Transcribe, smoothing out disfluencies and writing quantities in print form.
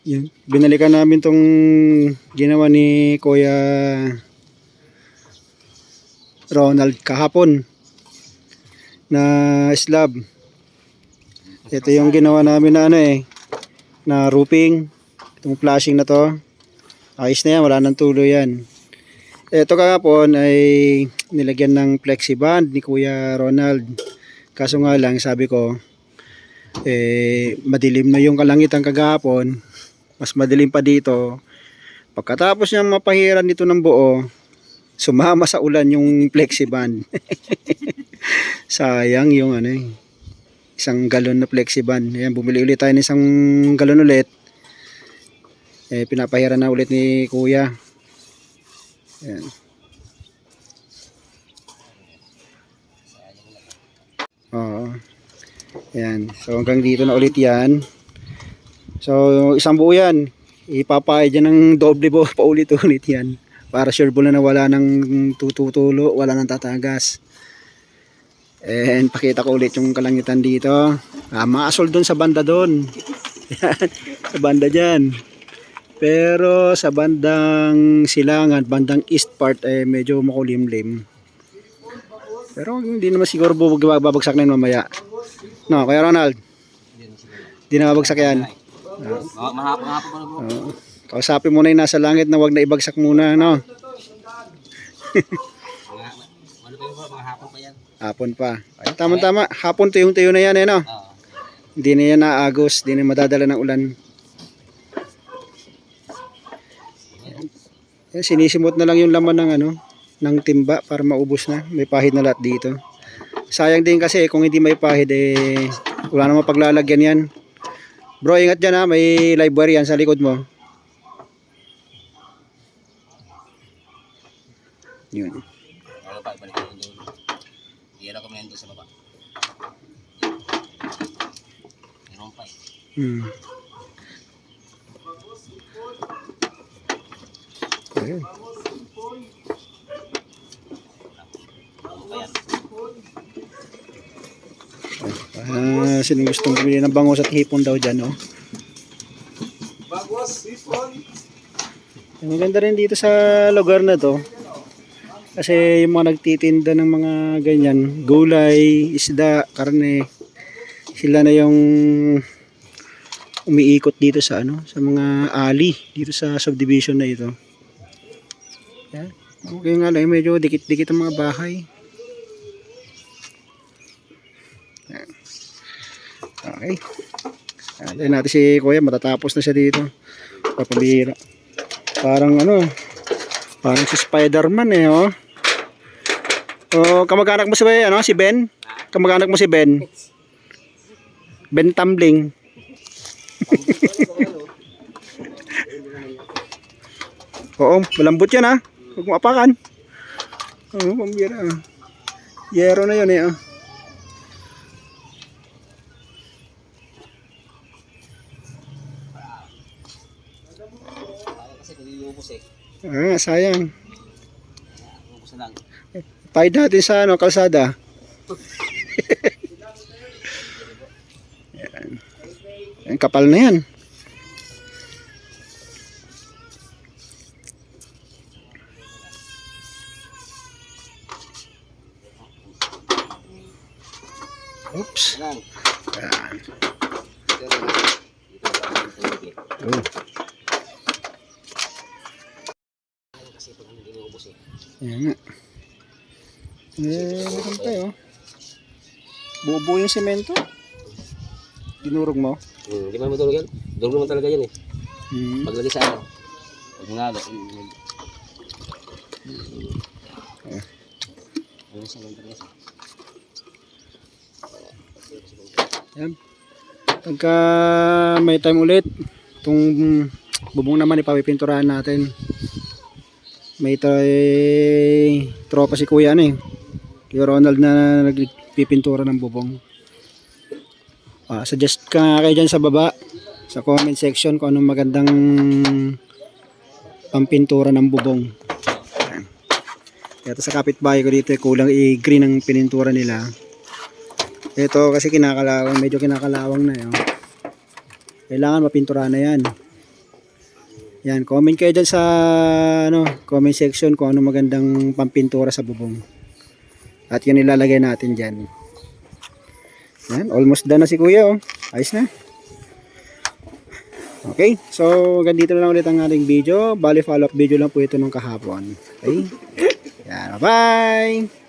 Yun. Binalikan namin tong ginawa ni Kuya Ronald kahapon na slab. Ito yung ginawa namin na na roofing. Itong flashing na to. Ayos na yan, wala nang tulo yan. Ito kahapon ay nilagyan ng flexiband ni Kuya Ronald. Kaso nga lang, sabi ko, madilim na yung kalangitan kagahapon. Mas madilim pa dito. Pagkatapos niya mapahiran dito ng buo, sumama sa ulan yung flexiband. Sayang yung isang galon na flexiband. Ayan, bumili ulit tayo ng isang galon ulit. Pinapahiran na ulit ni Kuya. Ayan. Oo. Ayan. So hanggang dito na ulit yan. So isang buo yan. Ipapahid dyan ng doble po paulit-ulit yan. Para sure na wala nang tututulo, wala nang tatagas. And pakita ko ulit yung kalangitan dito. Maasol dun sa banda dun. Sa banda dyan. Pero sa bandang silangan, bandang east part medyo makulimlim. Pero hindi naman siguro babagsak na yun mamaya. No, Kuya Ronald? Hindi na babagsak yan. Kausapin mo na yung nasa langit na wag na ibagsak muna, no? Hapon pa. Ay, tama-tama. Hapon tuyong-tuyo na yan, no? Hindi na yan naagos. Hindi na madadala ng ulan. Yan, sinisimot na lang yung laman ng ng timba para maubos na. May pahid na lahat dito. Sayang din kasi kung hindi may pahid wala namang paglalagyan yan. Bro, ingat dyan ha. May live wire yan sa likod mo. Yun. Iyan ako meron doon sa baba. Meron pa Ayun. Sino gustong bumili ng bangus at hipon daw dyan, oh. Bangus, hipon. Ang ganda rin dito sa lugar na to. Kasi yung mga nagtitinda ng mga ganyan, gulay, isda, karne, sila na yung umiikot dito sa sa mga alley dito sa subdivision na ito. Yan. Okay nga lang, medyo dikit-dikit ang mga bahay. Yan. Okay. Ayan natin si Kuya, matatapos na siya dito. Papabihira. Parang parang si Spider-Man oh. Oh, kamag-anak mo si Ben? Kamag-anak mo si Ben? Ben Tumbling. Oo, malambot yan ha. Huwag mo apakan. Oo, pambira. Yero na yun oh. Sayang. Pahid natin sa kalsada. Yan. Yan, kapal na yan. Oops. Yan. Oh. Ayan nga. Meron pa buo-buo yung semento. Dinurog mo? Hindi man madurog yan. Durog naman talaga yan eh. Paglagay sa pag nga Ayan. Pagka may time ulit, itong bubong naman ipapipinturahan natin. May tropa si Kuya Kuya Ronald na nagpipintura ng bubong. Suggest ka kayo dyan sa baba sa comment section kung anong magandang pampintura ng bubong. Ito sa kapitbahay ko dito kulang i-green ang pinintura nila. Ito kasi kinakalawang, medyo kinakalawang na yun. Kailangan mapinturahan na yan. Yan, comment kayo dyan sa comment section kung ano magandang pampintura sa bubong. At yun ilalagay natin dyan. Yan, almost done na si kuya oh. Ayos na. Okay, so ganito na lang ulit ang ating video. Bali follow up video lang po ito nung kahapon. Okay? Yan, bye-bye!